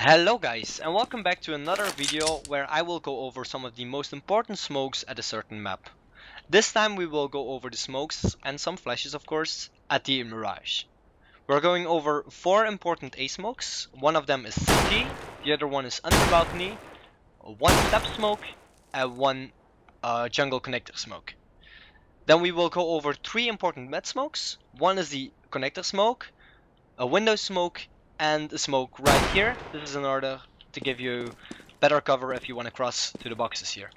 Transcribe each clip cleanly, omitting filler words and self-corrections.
Hello guys, and welcome back to another video where I will go over some of the most important smokes at a certain map. This time we will go over the smokes and some flashes, of course, at the Mirage. We're going over 4 important A smokes. One of them is CT, the other one is under balcony, one step smoke, and one jungle connector smoke. Then we will go over 3 important mid smokes. One is the connector smoke, a window smoke, and a smoke right here. This is in order to give you better cover if you want to cross to the boxes here.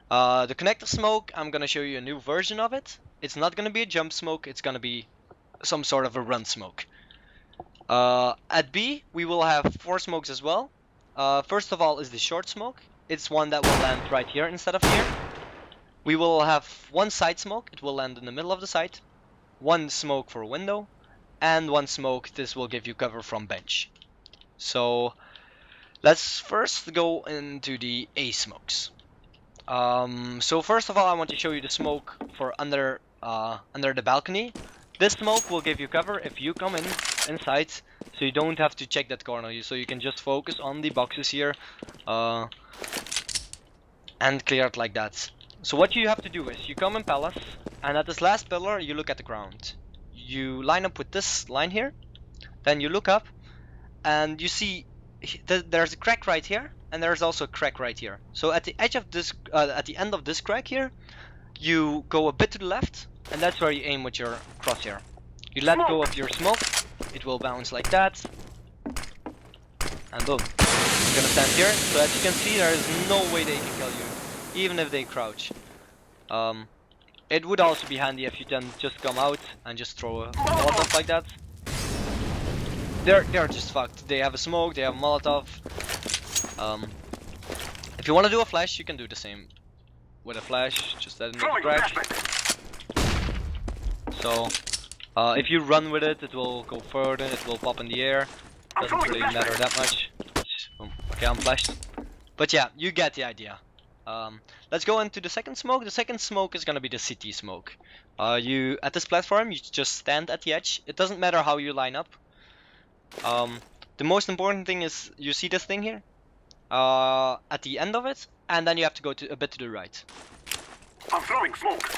The connector smoke, I'm gonna show you a new version of it. It's not gonna be a jump smoke, it's gonna be some sort of a run smoke. At B, we will have 4 smokes as well. First of all is the short smoke. It's one that will land right here instead of here. We will have one side smoke, it will land in the middle of the site. One smoke for a window. And one smoke, this will give you cover from bench. So let's first go into the A smokes. So first of all, I want to show you the smoke for under the balcony. This smoke will give you cover if you come inside, so you don't have to check that corner. So you can just focus on the boxes here and clear it like that. So what you have to do is you come in palace, and at this last pillar you look at the ground. You line up with this line here, then you look up and you see there's a crack right here, and there's also a crack right here. So at the edge of this, at the end of this crack here, you go a bit to the left, and that's where you aim with your crosshair. You let go of your smoke, it will bounce like that, and boom. You're gonna stand here. So as you can see, there is no way they can kill you, even if they crouch. It would also be handy if you then just come out and just throw a Molotov like that. They're just fucked. They have a smoke, they have a Molotov. If you want to do a flash, you can do the same with a flash. Just let it make a crack. So if you run with it, it will go further. It will pop in the air. Doesn't really matter that much. Okay, I'm flashed. But yeah, you get the idea. Let's go into the second smoke. The second smoke is gonna be the CT smoke. You at this platform, you just stand at the edge. It doesn't matter how you line up. The most important thing is you see this thing here at the end of it, and then you have to go a bit to the right. I'm throwing smoke.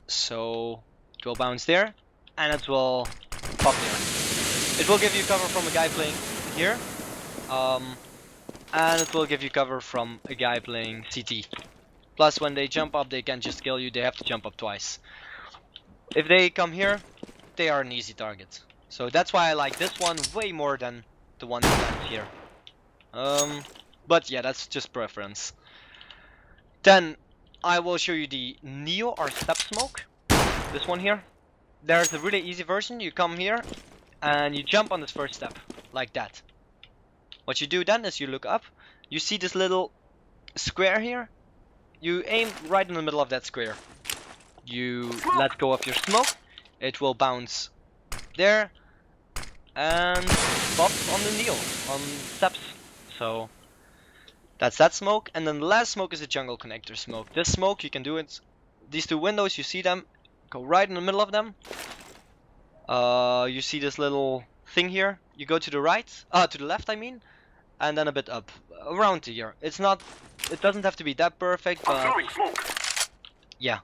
So it will bounce there, and it will pop there. It will give you cover from a guy playing here. And it will give you cover from a guy playing CT. Plus, when they jump up, they can't just kill you, they have to jump up twice. If they come here, they are an easy target. So that's why I like this one way more than the one that lands here. But yeah, that's just preference. Then I will show you the Neo or Step Smoke. This one here. There's a really easy version. You come here and you jump on this first step, like that. What you do then is you look up, you see this little square here, you aim right in the middle of that square. You let go of your smoke, it will bounce there and pop on the Neo, on steps. So that's that smoke. And then the last smoke is a jungle connector smoke. This smoke, you can do it, these 2 windows, you see them, go right in the middle of them. You see this little thing here, you go to the right, to the left I mean, and then a bit up, around here. It doesn't have to be that perfect, but yeah,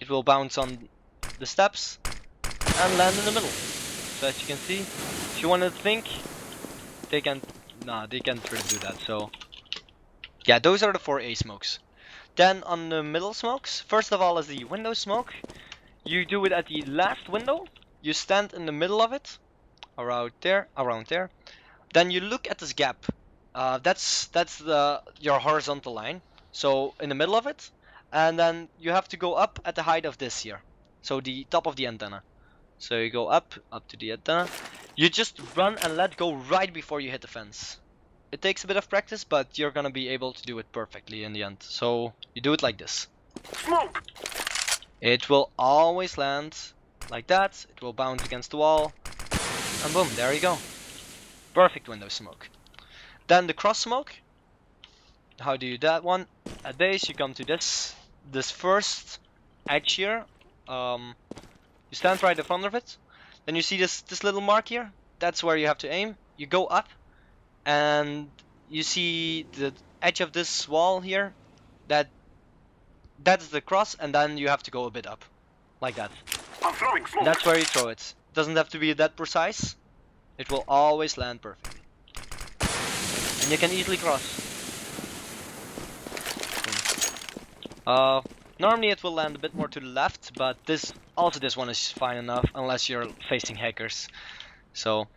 it will bounce on the steps and land in the middle. So as you can see, if you want to think, they can't really do that. So yeah, those are the 4 A smokes. Then on the middle smokes, first of all is the window smoke. You do it at the last window, you stand in the middle of it, around there. Then you look at this gap. That's your horizontal line. So in the middle of it, and then you have to go up at the height of this here. So the top of the antenna. So you go up to the antenna. You just run and let go right before you hit the fence. It takes a bit of practice, but you're gonna be able to do it perfectly in the end. So you do it like this. Smoke. It will always land like that. It will bounce against the wall, and boom, there you go. Perfect window smoke. Then the cross smoke. How do you do that one? At base, you come to this first edge here. You stand right in front of it. Then you see this little mark here. That's where you have to aim. You go up, and you see the edge of this wall here. That's the cross, and then you have to go a bit up, like that. I'm throwing smoke. That's where you throw it. Doesn't have to be that precise. It will always land perfectly, and you can easily cross. Normally it will land a bit more to the left, but this one is fine enough unless you're facing hackers. So,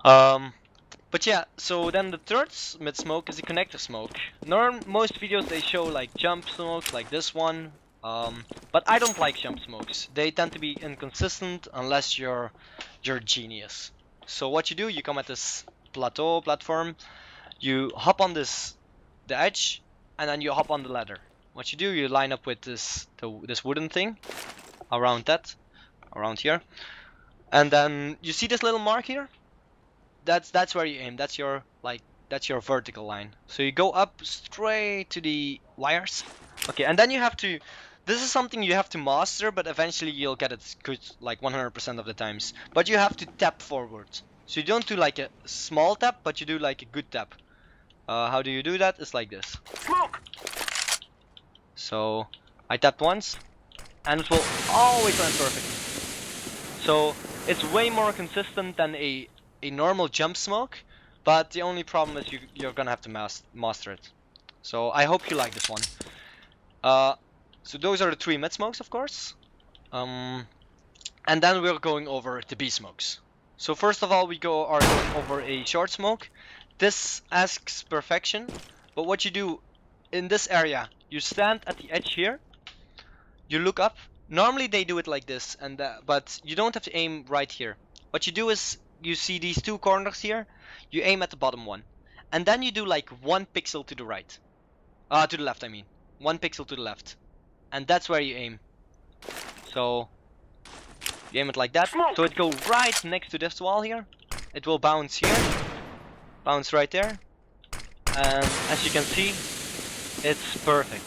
but yeah, so then the third mid smoke is the connector smoke. Most videos they show like jump smokes like this one, but I don't like jump smokes. They tend to be inconsistent unless you're genius. So what you do, you come at this platform, you hop on the edge, and then you hop on the ladder. What you do, you line up with this wooden thing around here, and then you see this little mark here. That's where you aim. That's your vertical line. So you go up straight to the wires. Okay, and then you have to. This is something you have to master, but eventually you'll get it good, like 100% of the times. But you have to tap forward. So you don't do like a small tap, but you do like a good tap. How do you do that? It's like this. Smoke. So I tapped once, and it will always land perfectly. So it's way more consistent than a normal jump smoke, but the only problem is you're gonna have to master it. So I hope you like this one. So those are the 3 mid smokes, of course. And then we're going over the B smokes. So first of all, we are going over a short smoke. This asks perfection, but what you do in this area, you stand at the edge here, you look up. Normally they do it like this, but you don't have to aim right here. What you do is, you see these 2 corners here, you aim at the bottom one, and then you do like 1 pixel to the right, to the left I mean, 1 pixel to the left, and that's where you aim. So you aim it like that, so it goes right next to this wall here. It will bounce here, bounce right there, and as you can see, it's perfect.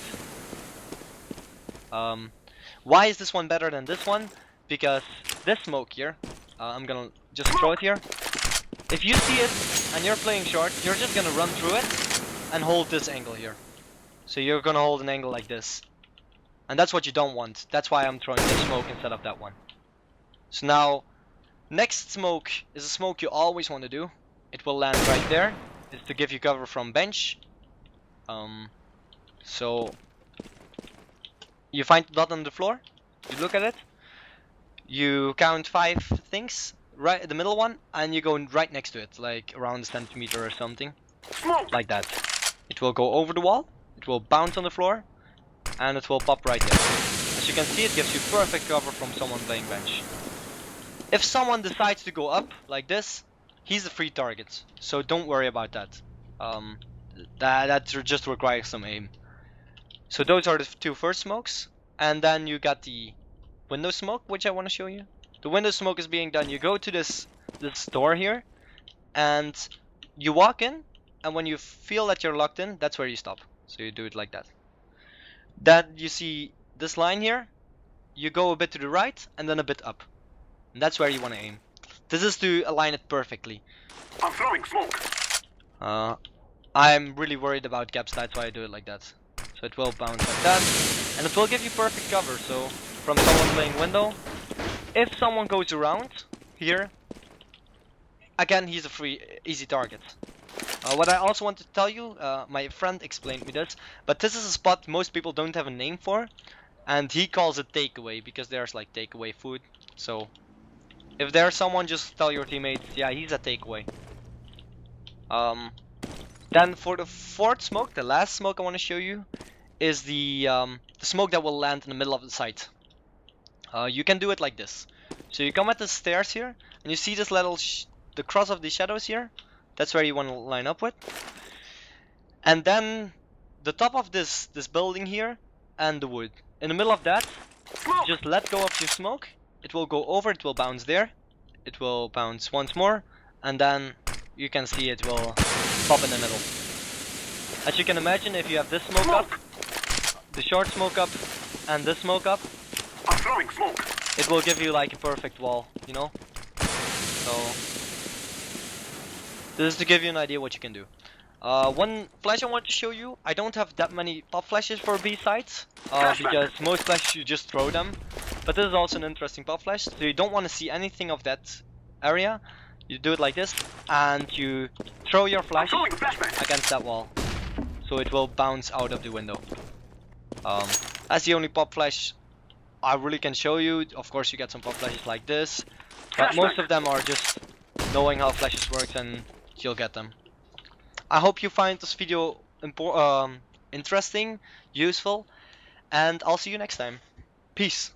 Why is this one better than this one? Because this smoke here, I'm gonna just throw it here. If you see it and you're playing short, you're just gonna run through it and hold this angle here. So you're gonna hold an angle like this, and that's what you don't want. That's why I'm throwing this smoke instead of that one. So now, next smoke is a smoke you always want to do. It will land right there. It's to give you cover from bench. So you find the dot on the floor, you look at it, you count 5 things, right at the middle one, and you go right next to it, like around a centimeter or something, like that. It will go over the wall, it will bounce on the floor, and it will pop right there. As you can see, it gives you perfect cover from someone playing bench. If someone decides to go up like this, he's a free target, so don't worry about that. That just requires some aim. So those are the 2 first smokes, and then you got the window smoke, which I want to show you. The window smoke is being done. You go to this door here, and you walk in, and when you feel that you're locked in, that's where you stop. So you do it like that. Then you see this line here, you go a bit to the right, and then a bit up. And that's where you want to aim. This is to align it perfectly. I'm throwing smoke. I'm really worried about gaps, that's why I do it like that. So it will bounce like that, and it will give you perfect cover. So from someone playing window, if someone goes around here, again, he's a free, easy target. What I also want to tell you, my friend explained me this, but this is a spot most people don't have a name for, and he calls it takeaway because there's like takeaway food. So if there's someone, just tell your teammates, yeah, he's a takeaway. Then for the 4th smoke, the last smoke I want to show you, is the smoke that will land in the middle of the site. You can do it like this. So you come at the stairs here, and you see this little the cross of the shadows here. That's where you want to line up with. And then the top of this building here, and the wood. In the middle of that, just let go of your smoke. It will go over. It will bounce there. It will bounce once more, and then you can see it will pop in the middle. As you can imagine, if you have this smoke up, the short smoke up, and this smoke up, I'm throwing smoke. it will give you like a perfect wall, you know? So This is to give you an idea what you can do. One flash I want to show you. I don't have that many pop flashes for B sites because most flashes you just throw them. But this is also an interesting pop flash. So you don't want to see anything of that area. You do it like this, and you throw your flash Throwing flashbang. against that wall, so it will bounce out of the window. That's the only pop flash I really can show you. Of course, you get some pop flashes like this, but most of them are just knowing how flashes work, and you'll get them. I hope you find this video interesting, useful, and I'll see you next time. Peace.